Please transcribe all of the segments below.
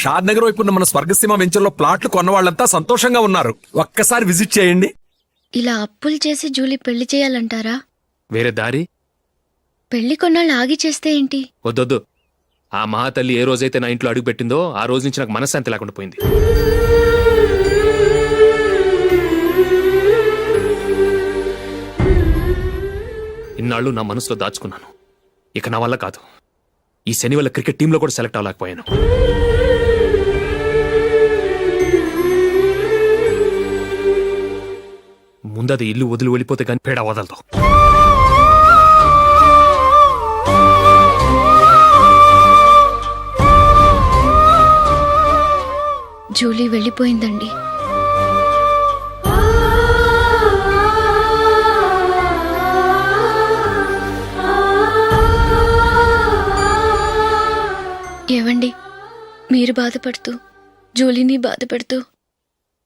షాద్ నగర్ వైపు ఉన్న మన స్వర్గసీమ వెంచర్లో ప్లాట్లు కొన్న వాళ్ళంతా సంతోషంగా ఉన్నారు. ఒక్కసారి విజిట్ చేయండి. ఇలా అప్పులు చేసి జూలీ పెళ్లి చేయాలంటారా? వేరే దారి? పెళ్లి కొన్నాళ్ళు ఆగి చేస్తే ఏంటి? వద్దొద్దు. ఆ మహాతల్లి ఏ రోజైతే నా ఇంట్లో అడుగు పెట్టిందో ఆ రోజు నుంచి నాకు మనశ్శాంతి లేకుండా పోయింది. ఇన్నాళ్ళు నా మనసులో దాచుకున్నాను. ఇక నా వల్ల కాదు. ఈ శని వల్ల క్రికెట్ టీంలో కూడా సెలెక్ట్ అవ్వలేకపోయాను. ముందది ఇల్లు వదిలి వెళ్ళిపోతే కానీ పేడ వదలదు. జూలీ వెళ్ళిపోయిందండి. ఏవండి, మీరు బాధపడుతూ జూలీని బాధపెడుతూ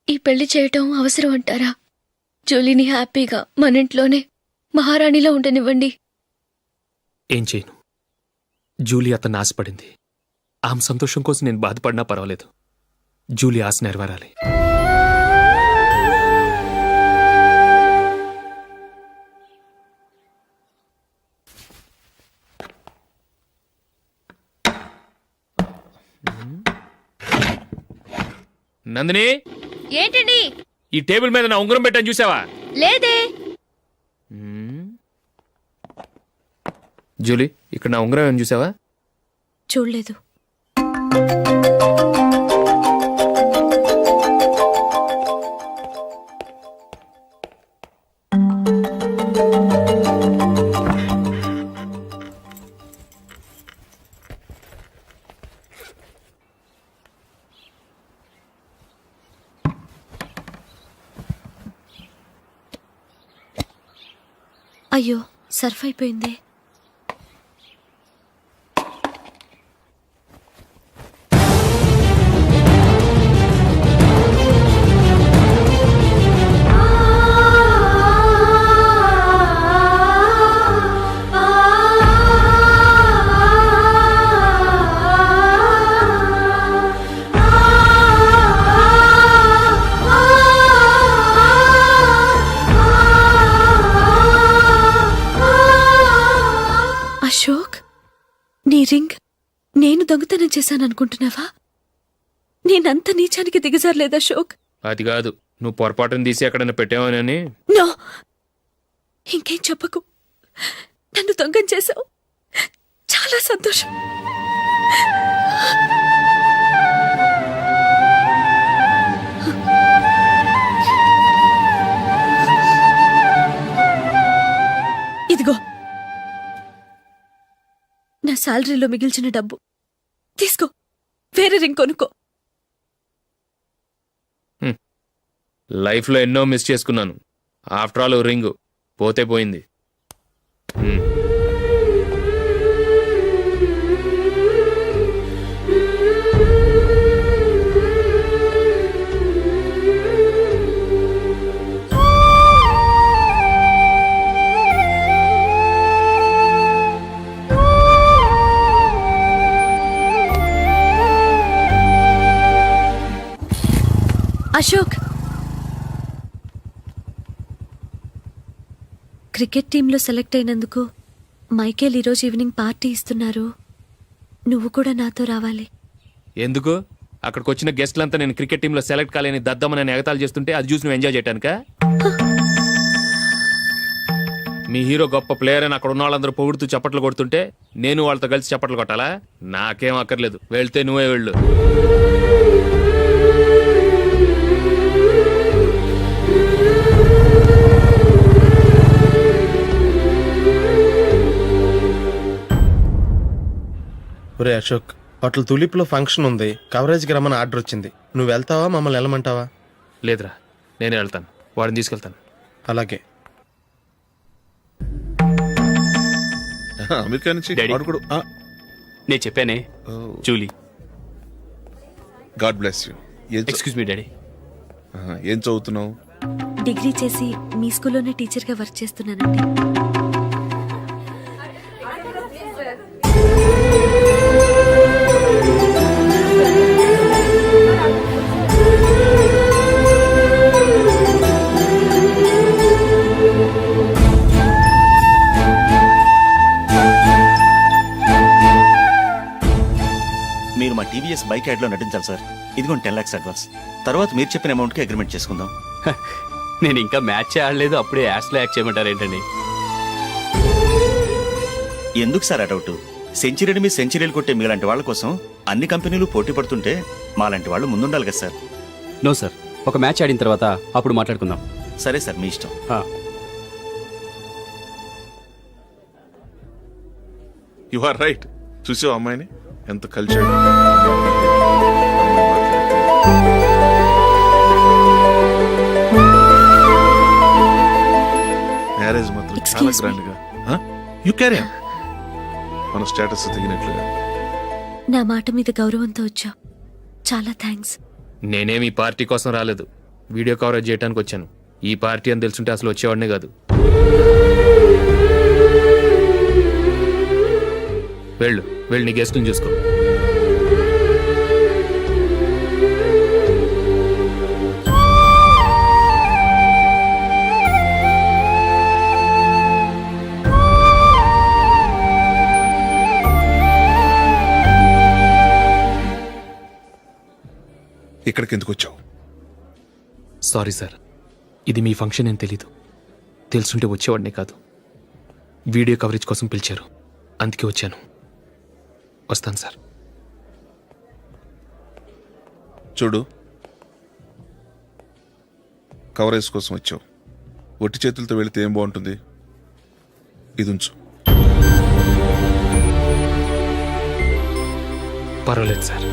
ఈ పెళ్లి చేయటం అవసరం అంటారా? జూలీని హ్యాపీగా మన ఇంట్లోనే మహారాణిలో ఉండనివ్వండి. ఏం చేయను? జూలీ అతన్ని ఆశపడింది. ఆమె సంతోషం కోసం నేను బాధపడినా పర్వాలేదు. జూలీ ఆశ నెరవేరాలి. నందిని, ఏంటండి? ఈ టేబుల్ మీద నా ఉంగరం పెట్టని చూసావా? లేదే. జూలీ, ఇక్కడ నా ఉంగరం ఏమని చూసావా? చూడలేదు. అయ్యో, సర్ఫ్ అయిపోయింది. అశోక్, నీ రింగ్ నేను దొంగతనం చేశాననుకుంటున్నావా? నేనంత నీచానికి దిగజారలేదు అశోక్. అది కాదు, నువ్వు పొరపాటును తీసి ఎక్కడన్నా పెట్టావని. నో, ఇంకేం చెప్పకు. నన్ను దొంగం చేశావు. చాలా సంతోషం. ఇదిగో నా శాలరీలో మిగిల్చిన డబ్బు తీసుకో. వేరే రింగ్ కొనుక్కో. లైఫ్లో ఎన్నో మిస్ చేసుకున్నాను. ఆఫ్టర్ ఆల్ రింగ్ పోతే పోయింది. అశోక్, క్రికెట్ టీంలో సెలెక్ట్ అయినందుకు మైకేల్ ఈరోజు ఈవినింగ్ పార్టీ ఇస్తున్నారు. నువ్వు కూడా నాతో రావాలి. ఎందుకు? అక్కడికి వచ్చిన గెస్ట్లంతా నేను క్రికెట్ టీంలో సెలెక్ట్ కాలేని దద్దమని ఎగతాలు చేస్తుంటే అది చూసి నువ్వు ఎంజాయ్ చేయటానికా? మీ హీరో గొప్ప ప్లేయర్ అని అక్కడ ఉన్న వాళ్ళందరూ పొగుడుతూ చప్పట్లు కొడుతుంటే నేను వాళ్ళతో కలిసి చప్పట్లు కొట్టాలా? నాకేం అక్కర్లేదు. వెళ్తే నువ్వే వెళ్ళు. ఒరే అశోక్, హోటల్ తులిప్లో ఫంక్షన్ ఉంది. కవరేజ్కి రమ్మని ఆర్డర్ వచ్చింది. నువ్వు వెళ్తావా, మమ్మల్ని వెళ్ళమంటావా? లేదురా, నేనే వెళ్తాను. వాడిని తీసుకెళ్తాను. అలాగే. అమెరికా నుంచి నేను చెప్పానే, Julie. God bless you. Excuse me daddy. ఏం చదువుతున్నావు? డిగ్రీ చేసి మీ స్కూల్లోనే టీచర్గా వర్క్ చేస్తున్నానండి. ఎంబీబీఎస్ బైక్ యాడ్లో నటించాలి సార్. ఇదిగోండి 10 lakhs అడ్వాన్స్. తర్వాత మీరు చెప్పిన అమౌంట్కి అగ్రిమెంట్ చేసుకుందాం. నేను ఇంకా మ్యాచ్ ఆడలేదు, అప్పుడే యాడ్స్లో యాక్ట్ చేయమంటారు ఏంటండి? ఎందుకు సార్ ఆ డౌట్? సెంచరీని మీ సెంచరీలు కొట్టే మీలాంటి వాళ్ళ కోసం అన్ని కంపెనీలు పోటీ పడుతుంటే మాలాంటి వాళ్ళు ముందుండాలి కదా సార్. నో సార్, ఒక మ్యాచ్ ఆడిన తర్వాత అప్పుడు మాట్లాడుకుందాం. సరే సార్, మీ ఇష్టం. You are right. చూసావు అమ్మాయిని ఎంత కలిచాడు. మ్యారేజ్ మాత్రం చాలా Excuse me. గ్రాండ్ గా. You carry on. మన స్టేటస్ తగినట్లుగా. నా మాట మీద గౌరవంతో వచ్చావు. చాలా థ్యాంక్స్. నేనేమి ఈ పార్టీ కోసం రాలేదు, వీడియో కవరేజ్ చేయడానికి వచ్చాను. ఈ పార్టీ అని తెలుసుంటే అసలు వచ్చేవాడినే కాదు. వెళ్ళు వెళ్ళి నీ గెస్ట్ని చూసుకో. ఇక్కడికి ఎందుకు వచ్చావు? సారీ సార్, ఇది మీ ఫంక్షన్ అని తెలీదు. తెలుసుంటే వచ్చేవాడినే కాదు. వీడియో కవరేజ్ కోసం పిలిచారు, అందుకే వచ్చాను. వస్తాను సార్. చూడు, కవరేజ్ కోసం వచ్చావు. ఒట్టి చేతులతో వెళితే ఏం బాగుంటుంది? ఇది ఉంచు. పర్వాలేదు సార్.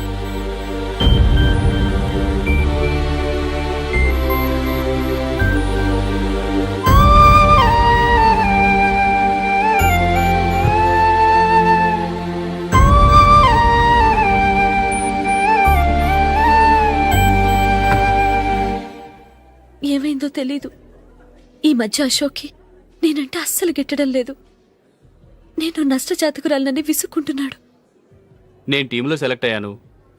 ఏమైందో తెలీదు. ఈ మధ్య అశోక్కి నేనంటే అస్సలు గిట్టడం లేదు. నేను నష్టజాతకురాలనని విసుక్కుంటున్నాడు. నేను టీంలో సెలెక్ట్ అయ్యాను,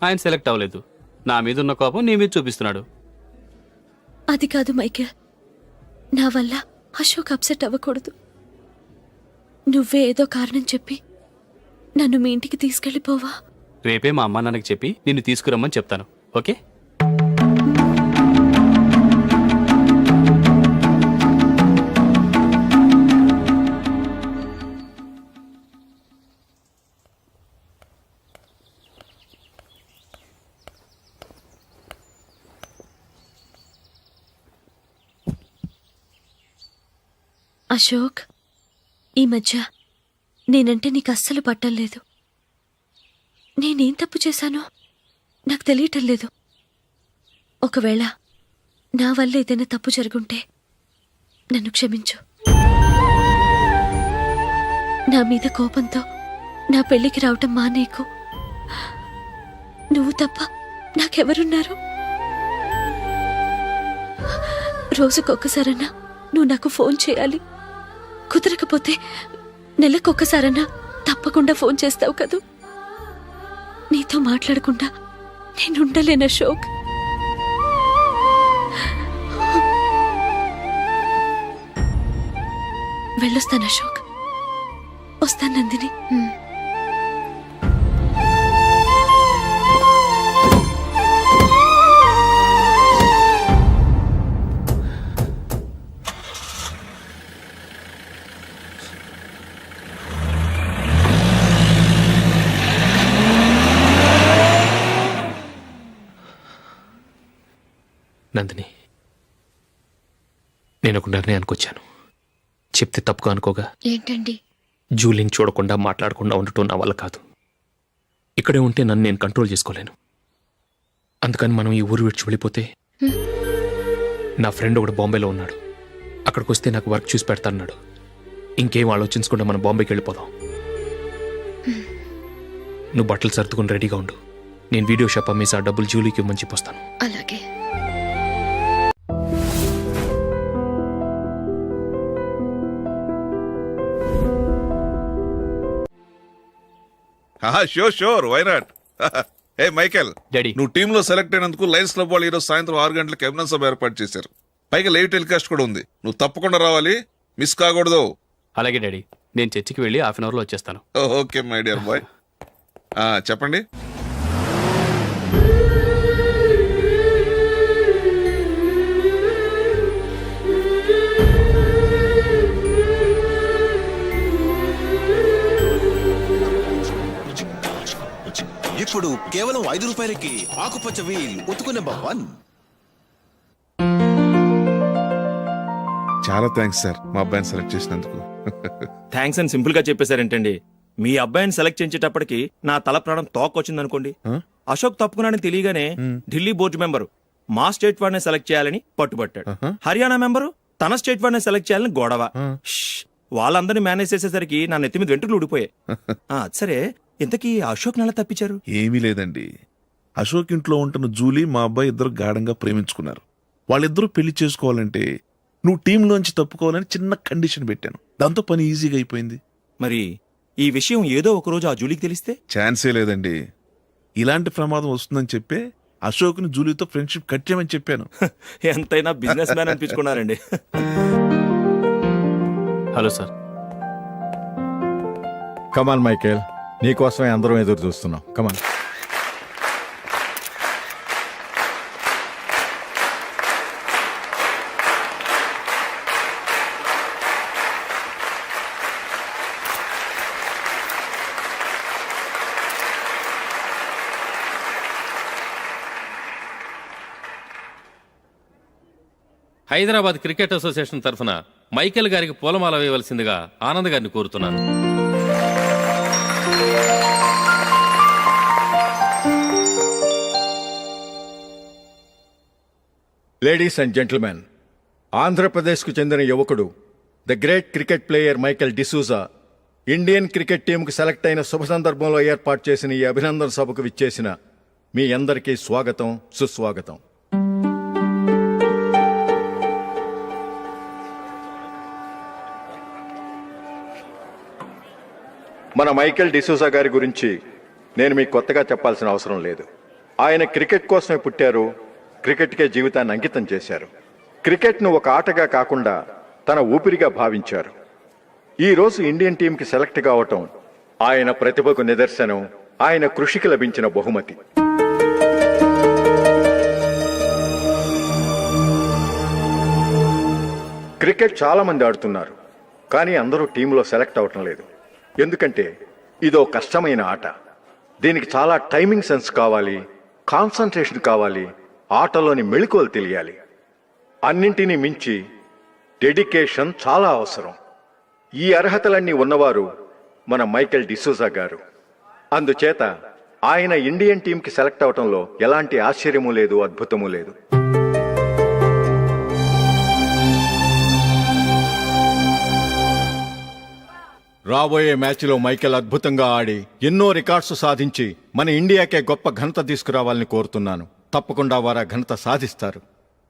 ఆయన సెలెక్ట్ అవ్వలేదు. నా మీద ఉన్న కోపం నీ మీద చూపిస్తున్నాడు. అది కాదు మైకేల్, నా వల్ల అశోక్ అప్సెట్ అవ్వకూడదు. నువ్వే ఏదో కారణం చెప్పి నన్ను మీ ఇంటికి తీసుకెళ్ళిపోవా? రేపే మా అమ్మ నాన్నకి చెప్పి నిన్ను తీసుకురమ్మని చెప్తాను. ఓకే? అశోక్, ఈ మధ్య నేనంటే నీకు అస్సలు పట్టం లేదు. నేనేం తప్పు చేశానో నాకు తెలియటం లేదు. ఒకవేళ నా వల్ల ఏదైనా తప్పు జరుగుంటే నన్ను క్షమించు. నా మీద కోపంతో నా పెళ్లికి రావటం మానేకు. నువ్వు తప్ప నాకెవరున్నారు? రోజుకొక్కసారన్నా నువ్వు నాకు ఫోన్ చేయాలి. కుదరకపోతే నెలకొక్కసారన్నా తప్పకుండా ఫోన్ చేస్తావు కదూ. నీతో మాట్లాడకుండా నేనుండలేను అశోక్. వెళ్ళొస్తాను అశోక్. వస్తాను నందిని. నందిని, నేను ఒక నిర్ణయానికి వచ్చాను. చెప్తే తప్పుగా అనుకోగా. ఏంటండి? జూలీని చూడకుండా మాట్లాడకుండా ఉండటం నా వల్ల కాదు. ఇక్కడే ఉంటే నన్ను నేను కంట్రోల్ చేసుకోలేను. అందుకని మనం ఈ ఊరు విడిచి వెళ్ళిపోతే, నా ఫ్రెండ్ ఒకడు బాంబేలో ఉన్నాడు, అక్కడికి వస్తే నాకు వర్క్ చూసి పెడతాన్నాడు. ఇంకేం ఆలోచించకుండా మనం బాంబేకి వెళ్ళిపోదాం. నువ్వు బట్టలు సర్దుకుని రెడీగా ఉండు. నేను వీడియో షాప్ అమ్మేసి ఆ డబ్బులు జూలీకి ఇవ్వమని చెప్పొస్తాను. అలాగే. Sure sure, why not. ఏ మైకేల్, డాడీ. నువ్వు టీంలో సెలెక్ట్ అయినందుకు లయన్స్ క్లబ్ వాళ్ళు ఈరోజు సాయంత్రం 6 గంటలకు అభినందన సభ ఏర్పాటు చేశారు. పైగా లైవ్ టెలికాస్ట్ కూడా ఉంది. నువ్వు తప్పకుండా రావాలి, మిస్ కాకూడదు. అలాగే డాడీ, నేను చర్చికి వెళ్ళి 1/2 అవర్లో వచ్చేస్తాను. Okay my dear bye. చెప్పండి. కేవలం 5 రూపాయలకి ఆకుపచ్చ వీల్ ఉతుకు నెంబర్ 1. చాలా థ్యాంక్స్ సార్ మా అబ్బాయిని సెలెక్ట్ చేసినందుకు. థ్యాంక్స్ అని సింపుల్ గా చెప్పేశారేంటండి. మీ అబ్బాయిని సెలెక్ట్ చేసేటప్పటికి నా తల ప్రాణం తోకొచ్చిందనుకోండి. అశోక్ తప్పుకున్నాడని తెలియగానే ఢిల్లీ బోర్డు మెంబరు మా స్టేట్ వాడిని సెలెక్ట్ చేయాలని పట్టుబట్టాడు. హర్యానా మెంబరు తన స్టేట్ వాడిని సెలెక్ట్ చేయాలని గొడవ. వాళ్ళందరినీ మేనేజ్ చేసేసరికి నా నెత్తి మీద వెంట్రులు ఊడిపోయాయి. సరే, ఇంతకీ అశోక్ నెల తప్పించారు? ఏమీ లేదండి, అశోక్ ఇంట్లో ఉంటున్న జూలీ మా అబ్బాయి ఇద్దరు గాఢంగా ప్రేమించుకున్నారు. వాళ్ళిద్దరూ పెళ్లి చేసుకోవాలంటే నువ్వు టీంలోంచి తప్పుకోవాలని చిన్న కండిషన్ పెట్టాను. దాంతో పని ఈజీగా అయిపోయింది. మరి ఈ విషయం ఏదో ఒక రోజు ఆ జూలీకి తెలిస్తే? ఛాన్సే లేదండి. ఇలాంటి ప్రమాదం వస్తుందని చెప్పే అశోక్ని జూలీతో ఫ్రెండ్షిప్ కట్ చేయమని చెప్పాను. ఎంతైనా బిజినెస్ మ్యాన్ అనిపించుకున్నారండి. Hello sir. కమాన్ మైకేల్, నీకోసమే అందరం ఎదురు చూస్తున్నాం. కమాన్. హైదరాబాద్ క్రికెట్ అసోసియేషన్ తరఫున మైకేల్ గారికి పూలమాల వేయవలసిందిగా ఆనంద్ గారిని కోరుతున్నాను. లేడీస్ అండ్ జెంటిల్మెన్, ఆంధ్రప్రదేశ్కు చెందిన యువకుడు the great cricket player Michael D'Souza Indian cricket టీంకు సెలెక్ట్ అయిన శుభ సందర్భంలో ఏర్పాటు చేసిన ఈ అభినందన సభకు విచ్చేసిన మీ అందరికీ స్వాగతం, సుస్వాగతం. మన మైకేల్ డిసూజా గారి గురించి నేను మీకు కొత్తగా చెప్పాల్సిన అవసరం లేదు. ఆయన క్రికెట్ కోసమే పుట్టారు, క్రికెట్కే జీవితాన్ని అంకితం చేశారు. క్రికెట్ను ఒక ఆటగా కాకుండా తన ఊపిరిగా భావించారు. ఈరోజు ఇండియన్ టీంకి సెలెక్ట్ కావటం ఆయన ప్రతిభకు నిదర్శనం, ఆయన కృషికి లభించిన బహుమతి. క్రికెట్ చాలా మంది ఆడుతున్నారు, కానీ అందరూ టీంలో సెలెక్ట్ అవటం లేదు. ఎందుకంటే ఇదో కష్టమైన ఆట. దీనికి చాలా టైమింగ్ సెన్స్ కావాలి, కాన్సన్ట్రేషన్ కావాలి, ఆటలోని మెళకువలు తెలియాలి. అన్నింటినీ మించి డెడికేషన్ చాలా అవసరం. ఈ అర్హతలన్నీ ఉన్నవారు మన మైకేల్ డిసూజా గారు. అందుచేత ఆయన ఇండియన్ టీంకి సెలెక్ట్ అవటంలో ఎలాంటి ఆశ్చర్యమూ లేదు, అద్భుతమూ లేదు. రాబోయే మ్యాచ్లో మైకేల్ అద్భుతంగా ఆడి ఎన్నో రికార్డ్స్ సాధించి మన ఇండియాకే గొప్ప ఘనత తీసుకురావాలని కోరుతున్నాను. తప్పకుండా వారు ఆ ఘనత సాధిస్తారు.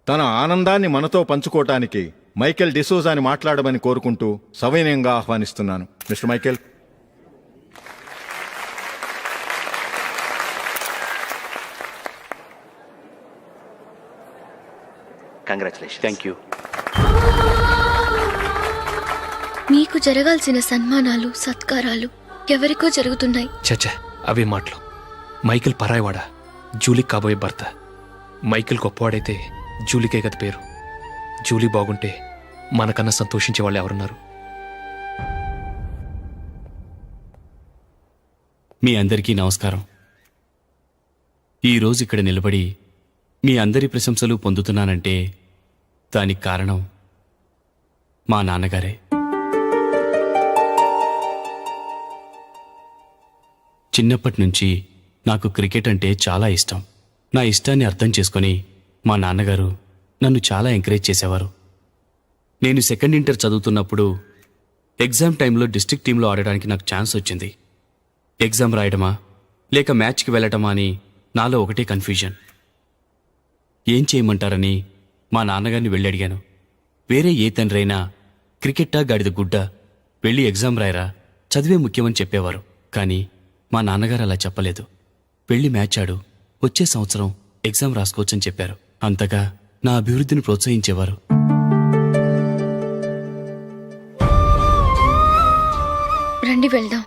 తన ఆనందాన్ని మనతో పంచుకోవటానికి మైకేల్ డిసూజాని మాట్లాడమని కోరుకుంటూ సవినయంగా ఆహ్వానిస్తున్నాను. Mister Michael. Congratulation. Thank you. మీకు జరగాల్సిన సన్మానాలు, సత్కారాలు ఎవరికో జరుగుతున్నాయి. చచ్చా, అవే మాటలు. మైకేల్ పరాయవాడా, జూలీకి కాబోయే భర్త. మైకేల్ గొప్పవాడైతే జూలీకే కదా పేరు. జూలీ బాగుంటే మనకన్నా సంతోషించే వాళ్ళు ఎవరున్నారు? మీ అందరికీ నమస్కారం. ఈరోజు ఇక్కడ నిలబడి మీ అందరి ప్రశంసలు పొందుతున్నానంటే దానికి కారణం మా నాన్నగారే. చిన్నప్పటి నుంచి నాకు క్రికెట్ అంటే చాలా ఇష్టం. నా ఇష్టాన్ని అర్థం చేసుకొని మా నాన్నగారు నన్ను చాలా ఎంకరేజ్ చేసేవారు. నేను సెకండ్ ఇంటర్ చదువుతున్నప్పుడు ఎగ్జామ్ టైంలో డిస్ట్రిక్ట్ టీంలో ఆడడానికి నాకు ఛాన్స్ వచ్చింది. ఎగ్జామ్ రాయడమా లేక మ్యాచ్కి వెళ్ళటమా అని నాలో ఒకటే కన్ఫ్యూజన్. ఏం చేయమంటారని మా నాన్నగారిని వెళ్ళి అడిగాను. వేరే ఏ తండ్రైనా క్రికెట్టా గాడిద గుడ్డ, వెళ్ళి ఎగ్జామ్ రాయరా, చదివే ముఖ్యమని చెప్పేవారు. కానీ మా నాన్నగారు అలా చెప్పలేదు. వెళ్ళి మ్యాచ్ ఆడు, వచ్చే సంవత్సరం ఎగ్జామ్ రాసుకోవచ్చని చెప్పారు. అంతగా నా అభివృద్ధిని ప్రోత్సహించేవారు. రండి వెళ్దాం.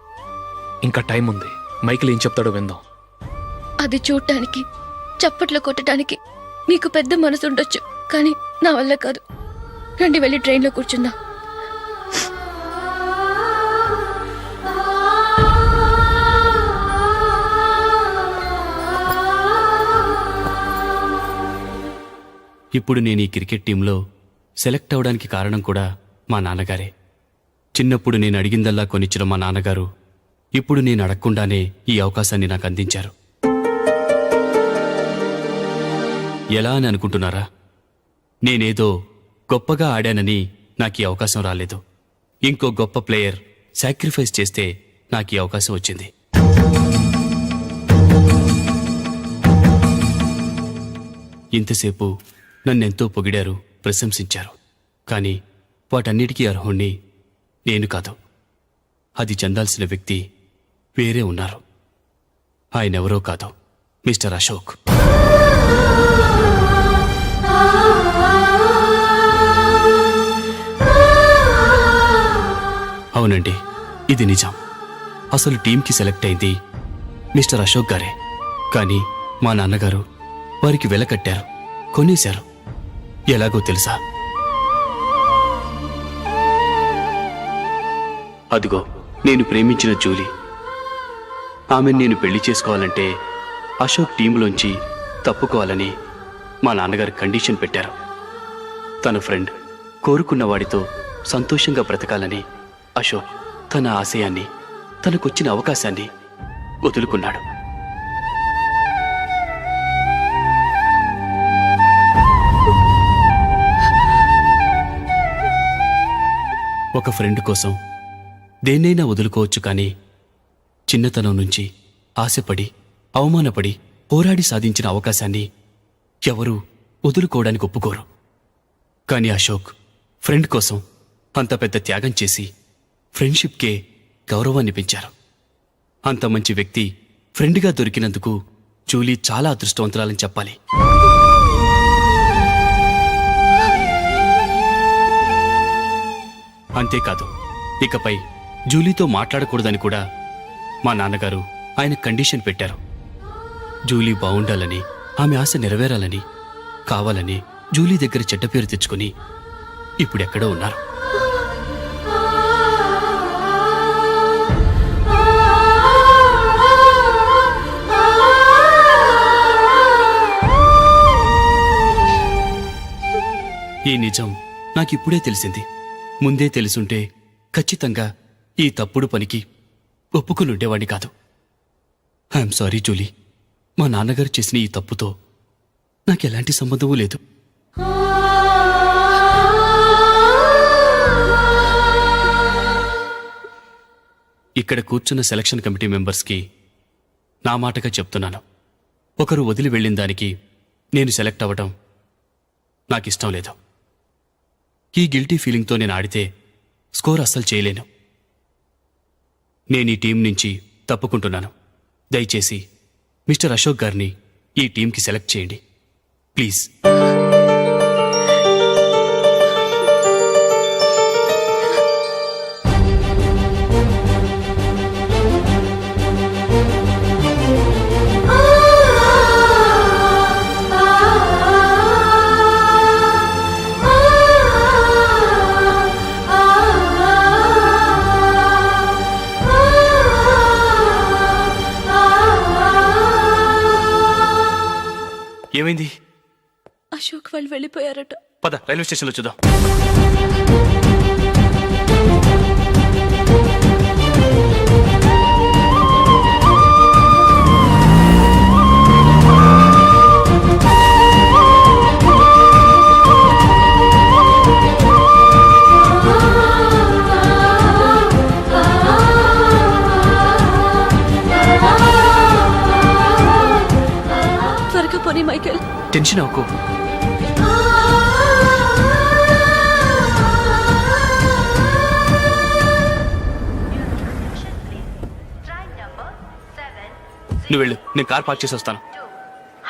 ఇంకా టైం ఉంది. మైకేల్ ఏం చెప్తాడో విందాం. అది చూడటానికి, చప్పట్లు కొట్టడానికి మీకు పెద్ద మనసు ఉండొచ్చు, కానీ నా వల్ల కాదు. రండి వెళ్ళి ట్రైన్లో కూర్చుందాం. ఇప్పుడు నేను ఈ క్రికెట్ టీంలో సెలెక్ట్ అవడానికి కారణం కూడా మా నాన్నగారే. చిన్నప్పుడు నేను అడిగిందల్లా కొనిచ్చిన మా నాన్నగారు ఇప్పుడు నేను అడగకుండానే ఈ అవకాశాన్ని నాకు అందించారు. ఎలా అని అనుకుంటున్నారా? నేనేదో గొప్పగా ఆడానని నాకు ఈ అవకాశం రాలేదు. ఇంకో గొప్ప ప్లేయర్ సాక్రిఫైస్ చేస్తే నాకు ఈ అవకాశం వచ్చింది. ఇంతసేపు నన్నెంతో పొగిడారు, ప్రశంసించారు. కానీ వాటన్నిటికీ అర్హుణ్ణి నేను కాదు. అది చెందాల్సిన వ్యక్తి వేరే ఉన్నారు. ఆయనెవరో కాదు, మిస్టర్ అశోక్. అవునండి, ఇది నిజం. అసలు టీంకి సెలెక్ట్ అయింది మిస్టర్ అశోక్ గారే. కానీ మా నాన్నగారు వారికి వెలకట్టారు, కొనేశారు. ఎలాగో తెలుసా? అదిగో నేను ప్రేమించిన జూలీ. ఆమెను నేను పెళ్లి చేసుకోవాలంటే అశోక్ టీంలోంచి తప్పుకోవాలని మా నాన్నగారు కండిషన్ పెట్టారు. తన ఫ్రెండ్ కోరుకున్న వాడితో సంతోషంగా బ్రతకాలని అశోక్ తన ఆశయాన్ని, తనకొచ్చిన అవకాశాన్ని వదులుకున్నాడు. ఒక ఫ్రెండ్ కోసం దేన్నైనా వదులుకోవచ్చు, కానీ చిన్నతనం నుంచి ఆశపడి, అవమానపడి, పోరాడి సాధించిన అవకాశాన్ని ఎవరూ వదులుకోవడానికి ఒప్పుకోరు. కానీ అశోక్ ఫ్రెండ్ కోసం అంత పెద్ద త్యాగం చేసి ఫ్రెండ్షిప్కే గౌరవాన్ని పెంచారు. అంత మంచి వ్యక్తి ఫ్రెండ్గా దొరికినందుకు జూలీ చాలా అదృష్టవంతురాలని చెప్పాలి. అంతేకాదు, ఇకపై జూలీతో మాట్లాడకూడదని కూడా మా నాన్నగారు ఆయన కండిషన్ పెట్టారు. జూలీ బావుండాలని, ఆమె ఆశ నెరవేరాలని, కావాలని జూలీ దగ్గర చెడ్డ పేరు తెచ్చుకుని ఇప్పుడెక్కడో ఉన్నారు. ఈ నిజం నాకిప్పుడే తెలిసింది. ముందే తెలుసుంటే ఖచ్చితంగా ఈ తప్పుడు పనికి ఒప్పుకునుండేవాణ్ణి కాదు. I'm sorry Julie. మా నాన్నగారు చేసిన ఈ తప్పుతో నాకెలాంటి సంబంధమూ లేదు. ఇక్కడ కూర్చున్న సెలక్షన్ కమిటీ మెంబర్స్కి నా మాటగా చెప్తున్నాను. ఒకరు వదిలి వెళ్ళిన దానికి నేను సెలెక్ట్ అవ్వటం నాకిష్టం లేదు. ఈ గిల్టీ ఫీలింగ్తో నేను ఆడితే స్కోర్ అస్సలు చేయలేను. నేను ఈ టీం నుంచి తప్పుకుంటున్నాను. దయచేసి మిస్టర్ అశోక్ గారిని ఈ టీంకి సెలెక్ట్ చేయండి ప్లీజ్. ఏమైంది? అశోక్ వాళ్ళు వెళ్ళిపోయారట. పద రైల్వే స్టేషన్లో చూద్దాం. త్వరగా పోనీ మైకేల్. టెన్షన్ అవ్వకు. నువ్వు వెళ్ళు, నేను కార్ పార్క్ చేసి వస్తాను.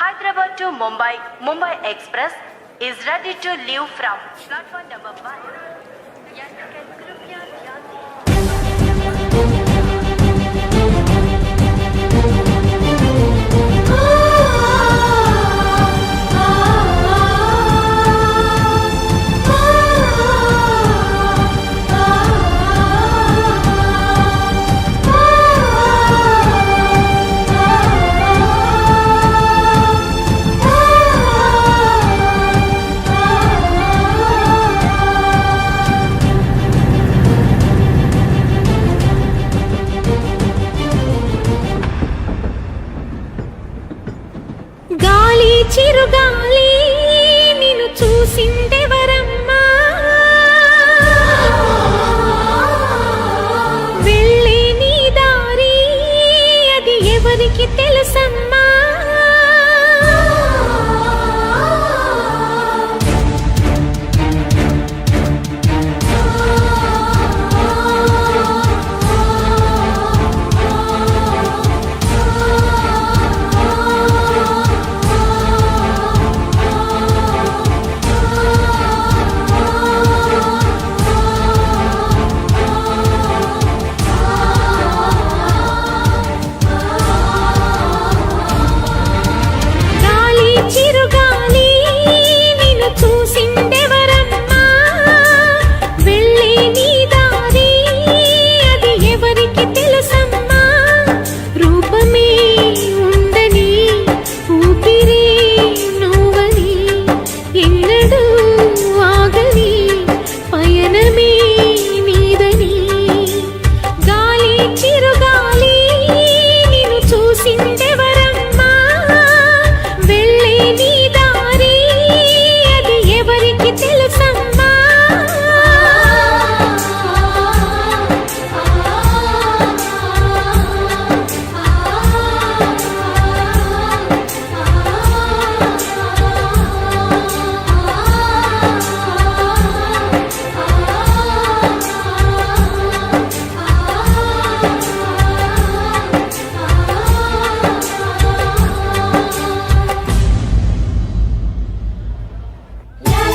Hyderabad to Mumbai, Mumbai Express is ready to leave from platform number 1. చిరుగాలి